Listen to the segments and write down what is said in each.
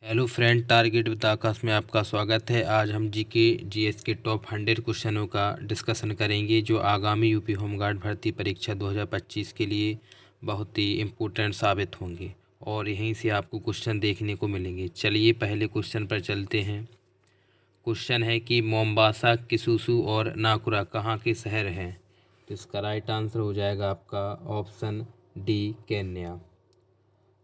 Hello friend, target with आकाश में आपका स्वागत है। आज हम जीके जीएस के टॉप 100 क्वेश्चनों का डिस्कशन करेंगे जो आगामी यूपी होमगार्ड भर्ती परीक्षा 2025 के लिए बहुत ही इम्पोर्टेंट साबित होंगे और यहीं से आपको क्वेश्चन देखने को मिलेंगे। चलिए पहले क्वेश्चन पर चलते हैं। क्वेश्चन है कि मोम्बासा, किसुसु और नाकुरा कहाँ के शहर हैं? तो इसका राइट आंसर हो जाएगा आपका ऑप्शन डी, केन्या।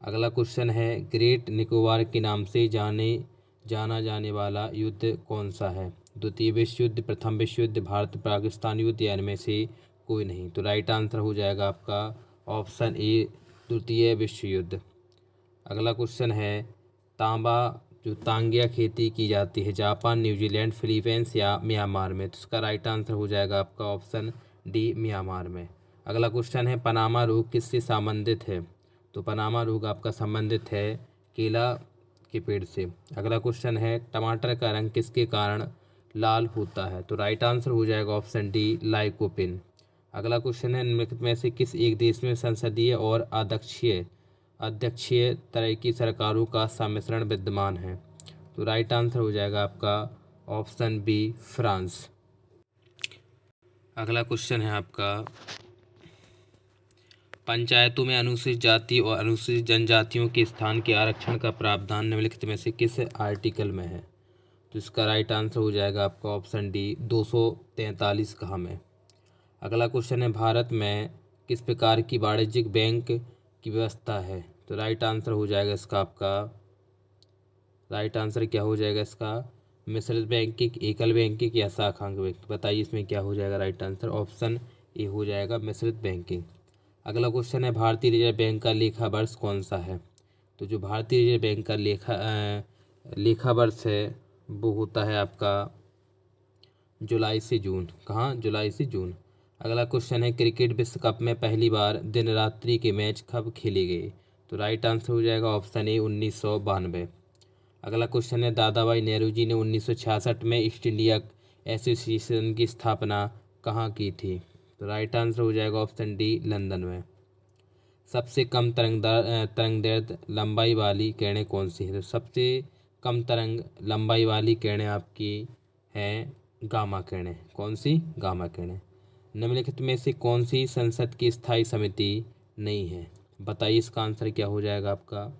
अगला क्वेश्चन है, ग्रेट निकोबार के नाम से जाना जाने वाला युद्ध कौन सा है? द्वितीय विश्व युद्ध, प्रथम विश्व युद्ध, भारत पाकिस्तान युद्ध या इनमें से कोई नहीं? तो राइट आंसर हो जाएगा आपका ऑप्शन ए, द्वितीय विश्व युद्ध। अगला क्वेश्चन है, तांबा जो तांगिया खेती की जाती है जापान, न्यूजीलैंड, फिलीपींस या म्यांमार में? तो इसका राइट आंसर हो जाएगा आपका ऑप्शन डी, म्यांमार में। अगला क्वेश्चन है, पनामा रोग किससे संबंधित है? तो पनामा रोग आपका संबंधित है केला के पेड़ से। अगला क्वेश्चन है, टमाटर का रंग किसके कारण लाल होता है? तो राइट आंसर हो जाएगा ऑप्शन डी, लाइकोपिन। अगला क्वेश्चन है, निम्नलिखित में से किस एक देश में संसदीय और अध्यक्षीय तरह की सरकारों का सम्मिश्रण विद्यमान है? तो राइट आंसर हो जाएगा आपका ऑप्शन बी, फ्रांस। अगला क्वेश्चन है आपका, पंचायतों में अनुसूचित जाति और अनुसूचित जनजातियों के स्थान के आरक्षण का प्रावधान निम्नलिखित में से किस आर्टिकल में है? तो इसका राइट आंसर हो जाएगा आपका ऑप्शन डी, 243 कहा में। अगला क्वेश्चन है, भारत में किस प्रकार की वाणिज्यिक बैंक की व्यवस्था है? तो राइट आंसर हो जाएगा इसका आपका राइट आंसर क्या हो जाएगा इसका? मिश्रित बैंकिंग, एकल बैंकिंग या शाखांक बैंकिंग? बताइए इसमें क्या हो जाएगा राइट आंसर? ऑप्शन ए हो जाएगा, मिश्रित बैंकिंग। अगला क्वेश्चन है, भारतीय रिजर्व बैंक का लेखा वर्ष कौन सा है? तो जो भारतीय रिजर्व बैंक का लेखा वर्ष है वो होता है आपका जुलाई से जून। कहाँ? जुलाई से जून। अगला क्वेश्चन है, क्रिकेट विश्व कप में पहली बार दिन रात्रि के मैच कब खेले गए? तो राइट आंसर हो जाएगा ऑप्शन ए, 1992। अगला क्वेश्चन है, दादा भाई नेहरू जी ने 1966 में ईस्ट इंडिया एसोसिएशन की स्थापना कहाँ की थी? तो राइट आंसर हो जाएगा ऑप्शन डी, लंदन में। सबसे कम तरंग लंबाई वाली किरणें कौन सी है? तो सबसे कम तरंग लंबाई वाली किरणें आपकी हैं गामा किरणें। कौन सी? गामा किरणें। निम्नलिखित में से कौन सी संसद की स्थायी समिति नहीं है? बताइए इसका आंसर क्या हो जाएगा आपका?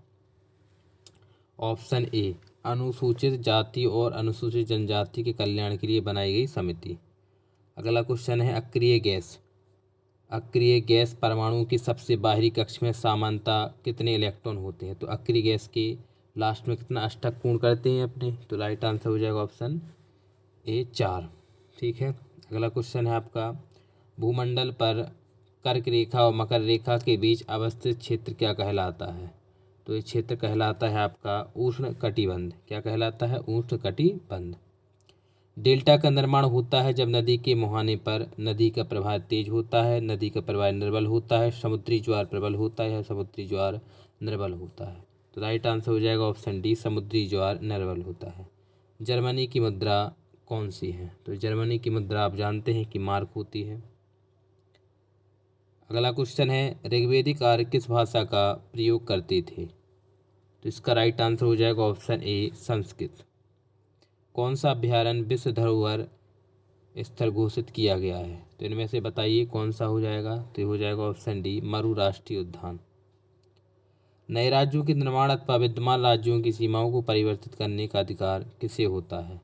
ऑप्शन ए, अनुसूचित जाति और अनुसूचित जनजाति के कल्याण के लिए बनाई गई समिति। अगला क्वेश्चन है, अक्रिय गैस परमाणु की सबसे बाहरी कक्ष में सामान्यतः कितने इलेक्ट्रॉन होते हैं? तो अक्रिय गैस के लास्ट में कितना अष्टक पूर्ण करते हैं अपने? तो राइट आंसर हो जाएगा ऑप्शन ए, 4। ठीक है। अगला क्वेश्चन है आपका, भूमंडल पर कर्क रेखा और मकर रेखा के बीच अवस्थित क्षेत्र क्या कहलाता है? तो ये क्षेत्र कहलाता है आपका उष्ण कटिबंध। क्या कहलाता है? उष्ण कटिबंध। डेल्टा का निर्माण होता है जब नदी के मुहाने पर नदी का प्रवाह तेज होता है, नदी का प्रवाह निर्बल होता है, समुद्री ज्वार प्रबल होता है, समुद्री ज्वार निर्बल होता है। तो राइट आंसर हो जाएगा ऑप्शन डी, समुद्री ज्वार निर्बल होता है। जर्मनी की मुद्रा कौन सी है? तो जर्मनी की मुद्रा आप जानते हैं कि मार्क होती है। अगला क्वेश्चन है, ऋग्वेदिक आर्य किस भाषा का प्रयोग करते थे? तो इसका राइट आंसर हो जाएगा ऑप्शन ए, संस्कृत। कौन सा अभ्यारण्य विश्व धरोहर स्थल घोषित किया गया है? तो इनमें से बताइए कौन सा हो जाएगा? तो हो जाएगा ऑप्शन डी, मरु राष्ट्रीय उद्यान। नए राज्यों के निर्माण अथवा विद्यमान राज्यों की सीमाओं को परिवर्तित करने का अधिकार किसे होता है?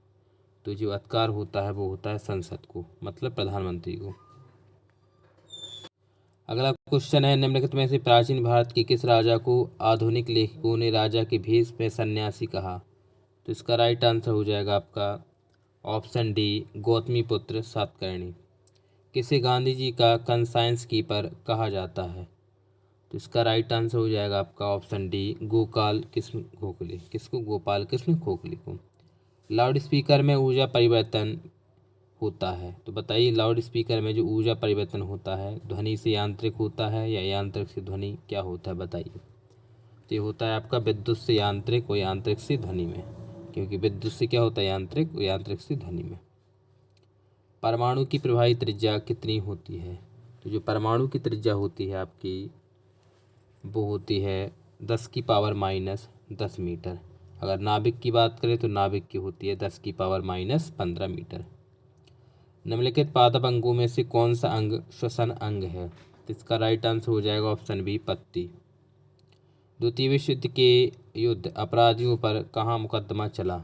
तो जो अधिकार होता है वो होता है संसद को, मतलब प्रधानमंत्री को। अगला क्वेश्चन है, निम्नलिखित में से प्राचीन भारत के किस राजा को आधुनिक लेखकों ने राजा के भेष में सन्यासी कहा? तो इसका राइट आंसर हो जाएगा आपका ऑप्शन डी, गौतमीपुत्र सातकर्णी। किसे गांधी जी का कंसाइंस कीपर कहा जाता है? तो इसका राइट आंसर हो जाएगा आपका ऑप्शन डी, गोपाल कृष्ण गोखले। किसको? गोपाल कृष्ण गोखले को। लाउड स्पीकर में ऊर्जा परिवर्तन होता है, तो बताइए लाउड स्पीकर में जो ऊर्जा परिवर्तन होता है ध्वनि से यांत्रिक होता है या यांत्रिक से ध्वनि? क्या होता है बताइए? तो ये होता है आपका विद्युत से यांत्रिक और यांत्रिक से ध्वनि में, क्योंकि विद्युत से क्या होता है? यांत्रिक, और यांत्रिक से ध्वनि में। परमाणु की प्रभावी त्रिज्या कितनी होती है? तो जो परमाणु की त्रिज्या होती है आपकी वो होती है 10 की पावर -10 मीटर। अगर नाभिक की बात करें तो नाभिक की होती है 10⁻⁻15 मीटर। निम्नलिखित पादप अंगों में से कौन सा अंग श्वसन अंग है? तो इसका राइट आंसर हो जाएगा ऑप्शन बी, पत्ती। द्वितीय विश्व युद्ध के युद्ध अपराधियों पर कहाँ मुकदमा चला?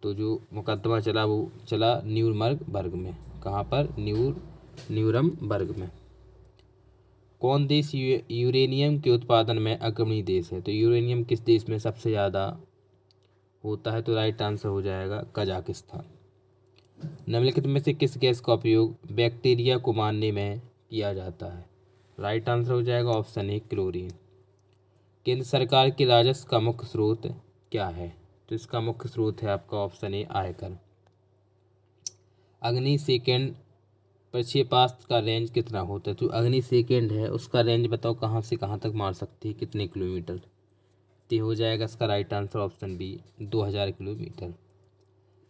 तो जो मुकदमा चला वो चला न्यूरमबर्ग में। कहाँ पर? न्यूरमबर्ग में। कौन देश यूरेनियम के उत्पादन में अग्रणी देश है? तो यूरेनियम किस देश में सबसे ज़्यादा होता है? तो राइट आंसर हो जाएगा कजाकिस्तान। निम्नलिखित में से किस गैस का उपयोग बैक्टीरिया को मारने में किया जाता है? राइट आंसर हो जाएगा ऑप्शन ए, क्लोरीन। केंद्र सरकार के राजस्व का मुख्य स्रोत क्या है? तो इसका मुख्य स्रोत है आपका ऑप्शन ए, आयकर। अग्नि सेकेंड प्रक्षेपास्त्र का रेंज कितना होता है? तो अग्नि सेकेंड है उसका रेंज बताओ कहाँ से कहाँ तक मार सकती है, कितने किलोमीटर? तो हो जाएगा इसका right answer option B, 2000 kilometre.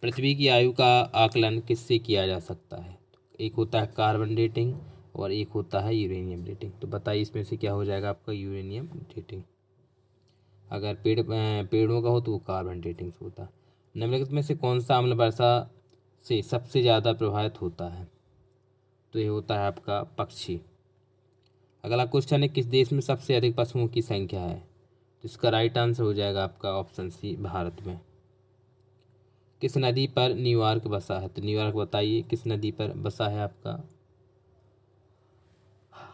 पृथ्वी की आयु का आकलन किससे किया जा सकता है? एक होता है कार्बन डेटिंग और एक होता है यूरेनियम डेटिंग। तो बताइए इसमें से क्या हो जाएगा आपका? Uranium dating. अगर पेड़ों का हो तो वो कार्बन डेटिंग से होता है। निम्नलिखित में से कौन सा अम्ल वर्षा से सबसे ज़्यादा प्रभावित होता है? तो ये होता है आपका पक्षी। अगला क्वेश्चन है, किस देश में सबसे अधिक पशुओं की संख्या है? तो इसका राइट आंसर हो जाएगा आपका ऑप्शन सी, भारत में। किस नदी पर न्यूयॉर्क बसा है? तो न्यूयॉर्क बताइए किस नदी पर बसा है आपका?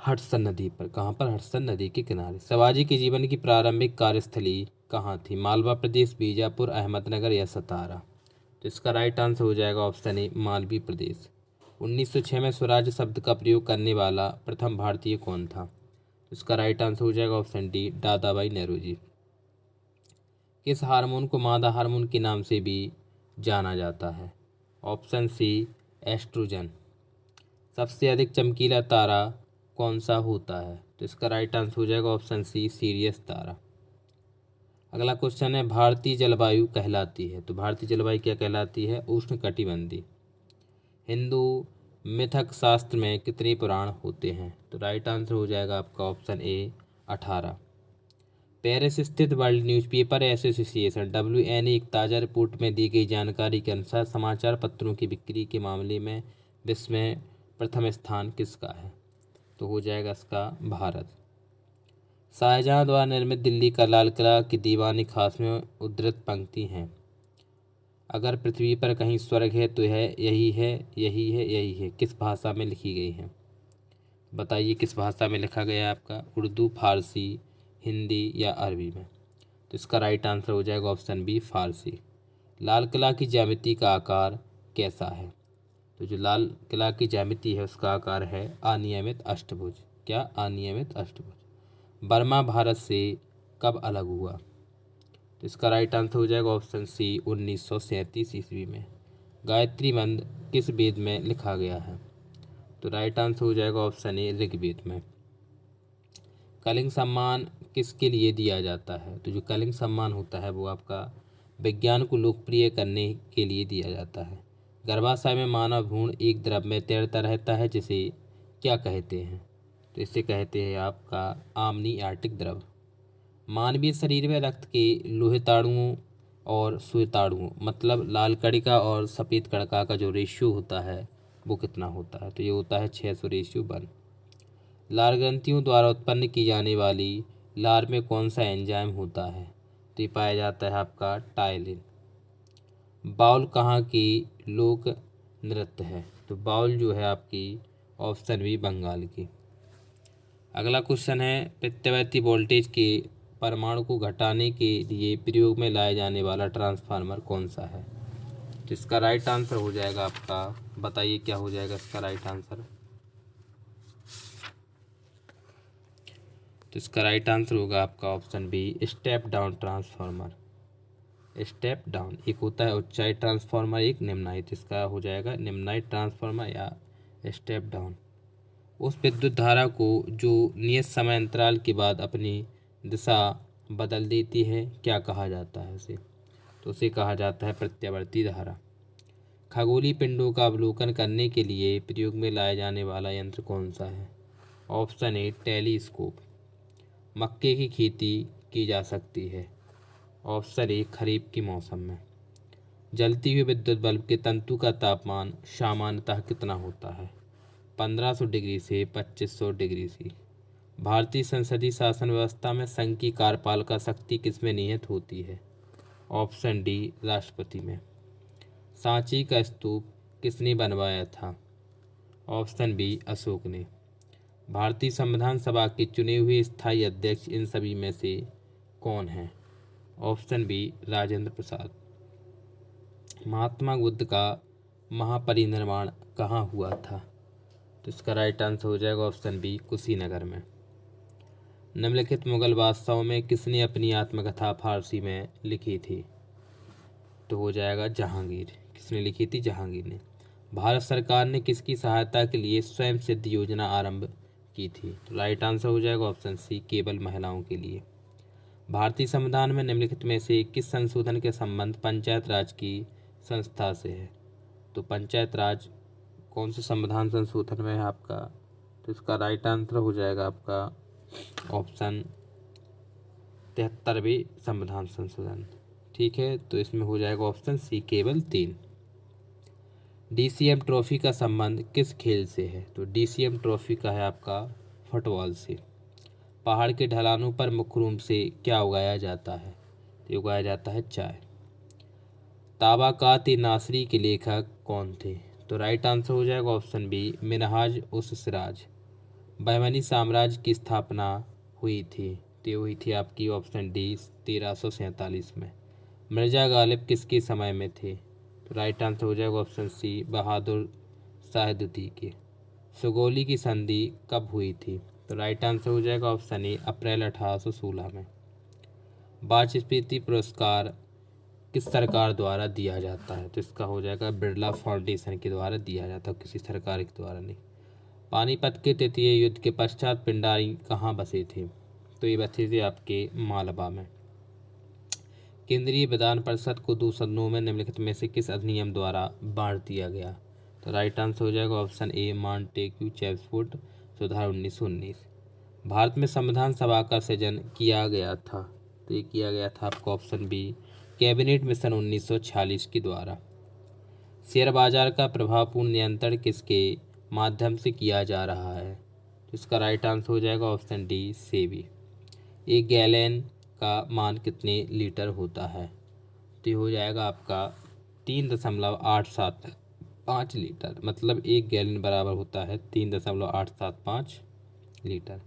हडसन नदी पर। कहाँ पर? हडसन नदी के किनारे। शिवाजी के जीवन की प्रारंभिक कार्यस्थली कहाँ थी? मालवा प्रदेश, बीजापुर, अहमदनगर या सतारा? तो इसका राइट आंसर हो जाएगा ऑप्शन ए, मालवी प्रदेश। 1906 में स्वराज शब्द का प्रयोग करने वाला प्रथम भारतीय कौन था? इसका राइट आंसर हो जाएगा ऑप्शन डी, दादाभाई नेहरू जी। किस हार्मोन को मादा हार्मोन के नाम से भी जाना जाता है? Option C, estrogen. सबसे अधिक चमकीला तारा कौन सा होता है? तो इसका राइट आंसर हो जाएगा ऑप्शन सी, सीरियस तारा। अगला क्वेश्चन है, भारतीय जलवायु कहलाती है। तो भारतीय जलवायु क्या कहलाती है? उष्णकटिबंधीय। हिंदू मिथक शास्त्र में कितने पुराण होते हैं? तो राइट आंसर हो जाएगा आपका ऑप्शन ए, 18। पेरिस स्थित वर्ल्ड न्यूज़पेपर एसोसिएशन WNA एक ताज़ा रिपोर्ट में दी गई जानकारी के अनुसार समाचार पत्रों की बिक्री के मामले में विश्व में प्रथम स्थान किसका है? तो हो जाएगा इसका भारत। शाहजहां द्वारा निर्मित दिल्ली का लाल किला की दीवानी खास में उद्धृत पंक्ति हैं, अगर पृथ्वी पर कहीं स्वर्ग है तो यह यही है, यही है, यही है, किस भाषा में लिखी गई है? बताइए किस भाषा में लिखा गया है आपका? उर्दू, फारसी, हिंदी या अरबी में? तो इसका राइट आंसर हो जाएगा ऑप्शन बी, फारसी। लाल किला की ज्यामिति का आकार कैसा है? तो जो लाल किला की ज्यामिति है उसका आकार है अनियमित अष्टभुज। क्या? अनियमित अष्टभुज। बर्मा भारत से कब अलग हुआ? तो इसका राइट आंसर हो जाएगा ऑप्शन सी, 1937 ईस्वी में। गायत्री मंत्र किस वेद में लिखा गया है? तो राइट आंसर हो जाएगा ऑप्शन ए, ऋग्वेद में। कलिंग सम्मान किसके लिए दिया जाता है? तो जो कलिंग सम्मान होता है वो आपका विज्ञान को लोकप्रिय करने के लिए दिया जाता है। गर्भाशय में मानव भ्रूण एक द्रव में तैरता रहता है जिसे क्या कहते हैं? तो इसे कहते हैं आपका आमनियाटिक द्रव। मानवीय शरीर में रक्त के लोहिताणुओं और श्वेताणुओं मतलब लाल कणिका और सफ़ेद कणिका का जो रेशियो होता है वो कितना होता है? तो ये होता है 600:1। लार ग्रंथियों द्वारा उत्पन्न की जाने वाली लार में कौन सा एंजाइम होता है? तो ये पाया जाता है आपका टायलिन। बाउल कहाँ की लोक नृत्य है? तो बाउल जो है आपकी ऑप्शन बी, बंगाल की। अगला क्वेश्चन है, प्रत्यावर्ती वोल्टेज के परमाणु को घटाने के लिए प्रयोग में लाया जाने वाला ट्रांसफार्मर कौन सा है? तो इसका राइट आंसर हो जाएगा आपका, बताइए क्या हो जाएगा इसका राइट आंसर? तो इसका राइट आंसर होगा आपका option B, step down transformer. Step down एक होता है ऊंचाई ट्रांसफार्मर, एक निम्नायित। इसका हो जाएगा निम्नायित ट्रांसफार्मर या स्टेप डाउन। उस विद्युत धारा को जो नियत समय अंतराल के बाद अपनी दिशा बदल देती है क्या कहा जाता है उसे? तो उसे कहा जाता है प्रत्यावर्ती धारा। खगोलीय पिंडों का अवलोकन करने के लिए प्रयोग में लाया जाने वाला यंत्र कौन सा है? Option A, telescope. मक्के की खेती की जा सकती है। ऑप्शन ए खरीफ के मौसम में। जलती हुई विद्युत बल्ब के तंतु का तापमान सामान्यतः कितना होता है? 1500 डिग्री से 2500 डिग्री सी। भारतीय संसदीय शासन व्यवस्था में संघ की कार्यपालिका शक्ति किसमें निहित होती है? ऑप्शन डी राष्ट्रपति में। सांची का स्तूप किसने बनवाया था? ऑप्शन बी अशोक ने। भारतीय संविधान सभा के चुने हुए स्थायी अध्यक्ष इन सभी में से कौन हैं? Option B Rajendra Prasad. महात्मा बुद्ध का महापरिनिर्वाण कहाँ हुआ था? तो इसका राइट आंसर हो जाएगा ऑप्शन बी कुशीनगर में। निम्नलिखित मुगल बादशाहों में किसने अपनी आत्मकथा फारसी में लिखी थी? तो हो जाएगा जहांगीर। किसने लिखी थी? जहांगीर ने। भारत सरकार ने किसकी सहायता के लिए स्वयं सिद्ध योजना आरंभ की थी? तो राइट आंसर हो जाएगा ऑप्शन सी केवल महिलाओं के लिए। भारतीय संविधान में निम्नलिखित में से किस संशोधन के संबंध पंचायत राज की संस्था से है? तो पंचायत राज कौन से संविधान संशोधन में है आपका? तो इसका राइट आंसर हो जाएगा आपका ऑप्शन 73वें संविधान संशोधन। ठीक है, तो इसमें हो जाएगा ऑप्शन सी केवल 3। डीसीएम ट्रॉफी का संबंध किस खेल से है? तो डीसीएम ट्रॉफी का है आपका फुटबॉल से। पहाड़ के ढलानों पर मुख्य रूप से क्या उगाया जाता है? तो उगाया जाता है चाय। ताबाकात नासरी के लेखक कौन थे? तो राइट आंसर हो जाएगा ऑप्शन बी मिनहाज उस सिराज। बहमनी साम्राज्य की स्थापना हुई थी? तो हुई थी आपकी ऑप्शन डी 1347 में। मिर्जा गालिब किसके समय में थे? तो राइट आंसर हो जाएगा ऑप्शन सी बहादुर शाह द्वितीय के। सुगौली की संधि कब हुई थी? तो राइट आंसर हो जाएगा ऑप्शन ए अप्रैल 1816 में। वाजपेयी पुरस्कार किस सरकार द्वारा दिया जाता है? तो इसका हो जाएगा बिरला फाउंडेशन के द्वारा दिया जाता है, किसी सरकार के द्वारा नहीं। पानीपत के तृतीय युद्ध के पश्चात पिंडारी कहाँ बसे थे? तो ये बसे थे आपके मालवा में। केंद्रीय विधान परिषद को 2 सदनों में निम्नलिखित में से किस अधिनियम द्वारा बांट दिया गया? तो राइट आंसर हो जाएगा ऑप्शन ए मॉन्टेग्यू चेम्सफोर्ड सुधार 1919। भारत में संविधान सभा का सृजन किया गया था? तो ये किया गया था आपका ऑप्शन बी कैबिनेट मिशन 1946 के द्वारा। शेयर बाजार का प्रभावपूर्ण नियंत्रण किसके माध्यम से किया जा रहा है? तो इसका राइट आंसर हो जाएगा ऑप्शन डी सेबी। एक गैलन का मान कितने लीटर होता है? तो ये हो जाएगा आपका 3.875 लीटर, मतलब एक गैलन बराबर होता है 3.875 लीटर।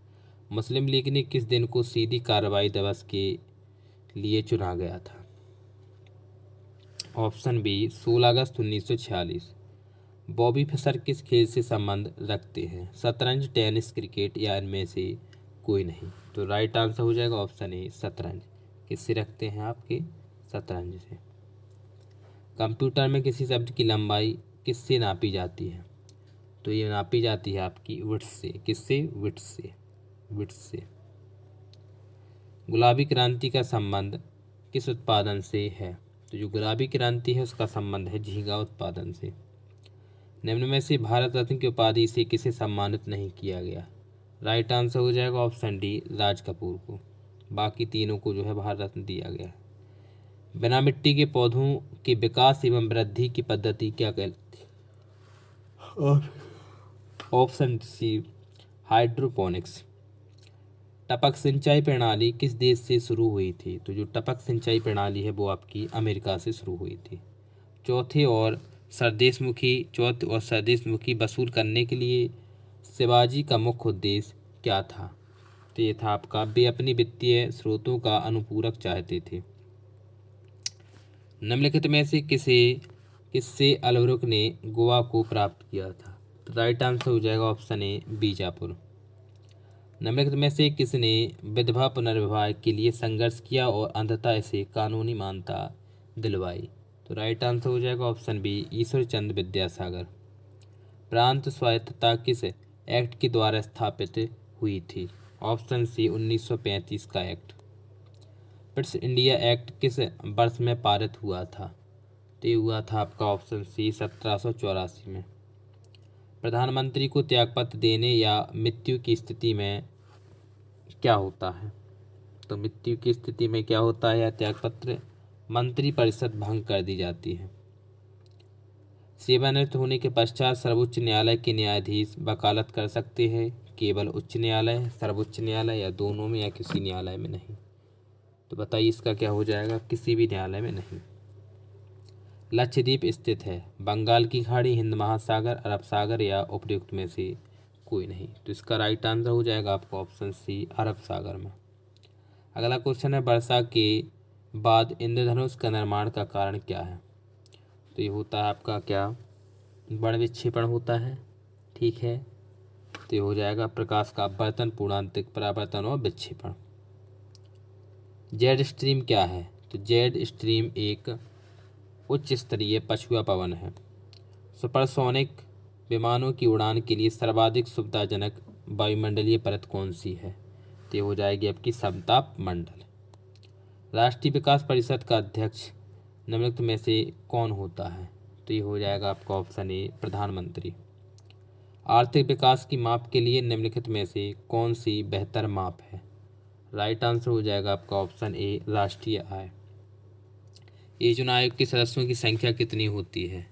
मुस्लिम लीग ने किस दिन को सीधी कार्रवाई दिवस के लिए चुना गया था? ऑप्शन बी 16 अगस्त 1946। बॉबी फिशर किस खेल से संबंध रखते हैं? शतरंज, टेनिस, क्रिकेट या इनमें से कोई नहीं? तो राइट आंसर हो जाएगा ऑप्शन ए शतरंज। किससे रखते हैं? आपके शतरंज से। कंप्यूटर में किसी शब्द की लंबाई किससे नापी जाती है? तो ये नापी जाती है आपकी विड्थ से। किससे? विड्थ से। विड्थ से। गुलाबी क्रांति का संबंध किस उत्पादन से है? तो जो गुलाबी क्रांति है उसका संबंध है झींगा उत्पादन से। निम्न में से भारत रत्न की उपाधि से किसे सम्मानित नहीं किया गया? राइट आंसर हो जाएगा ऑप्शन डी राज कपूर को। बाकी तीनों को जो है भारत रत्न दिया गया। बिना मिट्टी के पौधों के विकास एवं वृद्धि की पद्धति क्या कहलाती है? Option C hydroponics. टपक सिंचाई प्रणाली किस देश से शुरू हुई थी? तो जो टपक सिंचाई प्रणाली है वो आपकी अमेरिका से शुरू हुई थी। चौथे और सरदेशमुखी वसूल करने के लिए शिवाजी का मुख्य उद्देश्य क्या था? तो ये था आपका वे अपनी वित्तीय स्रोतों का अनुपूरक चाहते थे। निम्नलिखित में से किससे अलवरुक ने गोवा को प्राप्त किया था? तो राइट आंसर हो जाएगा ऑप्शन ए बीजापुर। निम्नलिखित में से किसने विधवा पुनर्विवाह के लिए संघर्ष किया और अंततः इसे कानूनी मान्यता दिलवाई? तो राइट आंसर हो जाएगा ऑप्शन बी ईश्वर चंद्र विद्यासागर। प्रांत स्वायत्तता किस एक्ट के द्वारा स्थापित हुई थी? ऑप्शन सी 1935 का एक्ट। ब्रिटिश इंडिया एक्ट किस वर्ष में पारित हुआ था? तो ये हुआ था आपका ऑप्शन सी 1784 में। प्रधानमंत्री को त्यागपत्र देने या मृत्यु की स्थिति में क्या होता है? तो मृत्यु की स्थिति में क्या होता है या त्यागपत्र मंत्रिपरिषद भंग कर दी जाती है। सेवानिवृत्त होने के पश्चात सर्वोच्च न्यायालय के न्यायाधीश वकालत कर सकते हैं, केवल उच्च न्यायालय, सर्वोच्च न्यायालय या दोनों में या किसी न्यायालय में नहीं। तो बताइए इसका क्या हो जाएगा, किसी भी न्यायालय में नहीं। लक्षद्वीप स्थित है, बंगाल की खाड़ी, हिंद महासागर, अरब सागर या उपयुक्त में से कोई नहीं। तो इसका राइट आंसर हो जाएगा आपका ऑप्शन सी, अरब सागर में। अगला क्वेश्चन है, वर्षा के बाद इंद्रधनुष का निर्माण का कारण क्या है। तो ये होता है आपका क्या, बड़ विक्षेपण होता है, ठीक है। तो ये हो जाएगा प्रकाश का अपवर्तन, पूर्णांतिक परावर्तन और विक्षेपण। जेट स्ट्रीम क्या है। तो जेट स्ट्रीम एक उच्च स्तरीय पछुआ पवन है। सुपरसोनिक विमानों की उड़ान के लिए सर्वाधिक सुविधाजनक वायुमंडलीय परत कौन सी है। तो ये हो जाएगी आपकी समताप मंडल। राष्ट्रीय विकास परिषद का अध्यक्ष निम्नलिखित में से कौन होता है। तो ये हो जाएगा आपका ऑप्शन ए, प्रधानमंत्री। आर्थिक विकास की माप के लिए निम्नलिखित में से कौन सी बेहतर माप है। राइट आंसर हो जाएगा आपका ऑप्शन ए, राष्ट्रीय आय। ये चुनाव आयोग के सदस्यों की संख्या कितनी होती है।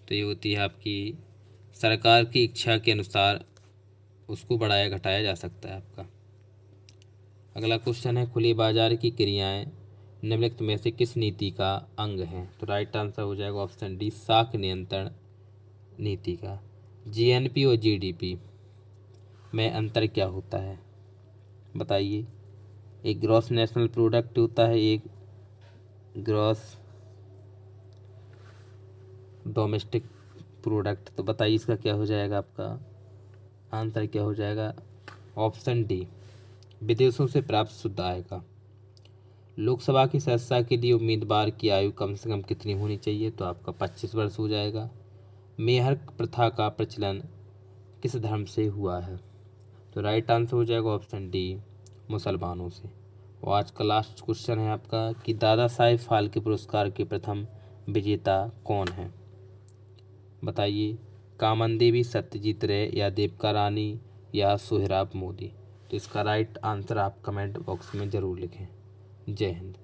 तो ये होती है आपकी, सरकार की इच्छा के अनुसार उसको बढ़ाया घटाया जा सकता है आपका। अगला क्वेश्चन है, खुले बाजार की क्रियाएं निम्नलिखित में से किस नीति का अंग है। तो राइट आंसर हो जाएगा ऑप्शन डी, साख नियंत्रण नीति का। जीएनपी और जीडीपी में अंतर क्या होता है बताइए। एक ग्रॉस नेशनल प्रोडक्ट होता है, एक ग्रॉस डोमेस्टिक प्रोडक्ट। तो बताइए इसका क्या हो जाएगा, आपका आंसर क्या हो जाएगा, ऑप्शन डी, विदेशों से प्राप्त शुद्ध आय का। लोकसभा की सदस्यता के लिए उम्मीदवार की आयु कम से कम कितनी होनी चाहिए। तो आपका 25 वर्ष हो जाएगा। मेहर प्रथा का प्रचलन किस धर्म से हुआ है। तो राइट आंसर हो जाएगा ऑप्शन डी, मुसलमानों से। और आज का लास्ट क्वेश्चन है आपका कि दादा साहेब फाल्के पुरस्कार के प्रथम विजेता कौन है। बताइए, कामन देवी, सत्यजीत रे या देविका रानी या सोहराब मोदी। तो इसका राइट आंसर आप कमेंट बॉक्स में ज़रूर लिखें। जय हिंद।